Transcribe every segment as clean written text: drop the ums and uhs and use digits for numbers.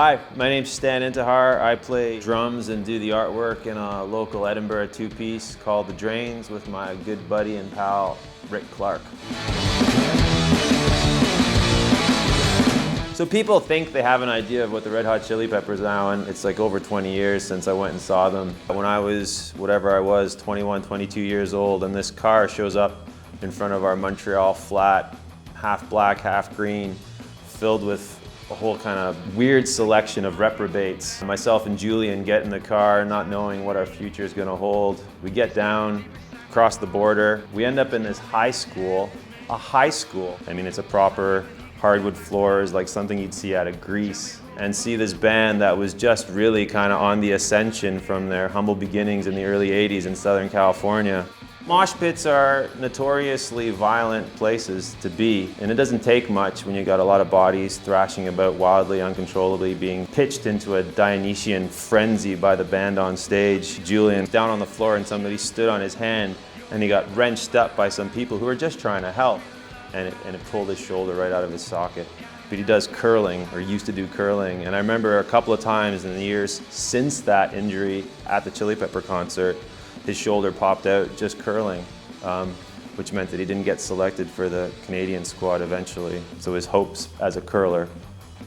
Hi, my name's Stan Intihar. I play drums and do the artwork in a local Edinburgh two-piece called The Drains with my good buddy and pal, Rick Clark. So people think they have an idea of what the Red Hot Chili Peppers are now, and it's like over 20 years since I went and saw them. When I was, whatever I was, 21, 22 years old, and this car shows up in front of our Montreal flat, half black, half green, filled with a whole kind of weird selection of reprobates. Myself and Julian get in the car, not knowing what our future is going to hold. We get down, cross the border. We end up in this high school, a high school. I mean, it's a proper hardwood floors, like something you'd see out of Greece, and see this band that was just really kind of on the ascension from their humble beginnings in the early 80s in Southern California. Mosh pits are notoriously violent places to be, and it doesn't take much when you got a lot of bodies thrashing about wildly, uncontrollably, being pitched into a Dionysian frenzy by the band on stage. Julian's down on the floor and somebody stood on his hand and he got wrenched up by some people who were just trying to help, and it pulled his shoulder right out of his socket. But he does curling, or used to do curling, and I remember a couple of times in the years since that injury at the Chili Pepper concert, his shoulder popped out just curling, which meant that he didn't get selected for the Canadian squad eventually. So his hopes as a curler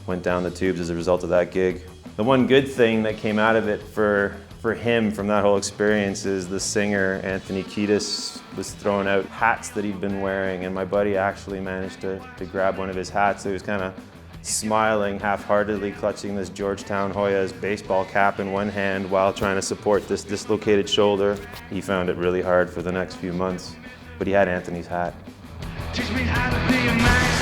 went down the tubes as a result of that gig. The one good thing that came out of it for him from that whole experience is the singer, Anthony Kiedis, was throwing out hats that he'd been wearing, and my buddy actually managed to grab one of his hats. So he was kind of smiling half-heartedly, clutching this Georgetown Hoyas baseball cap in one hand while trying to support this dislocated shoulder. He found it really hard for the next few months, but he had Anthony's hat. Teach me how to be a man.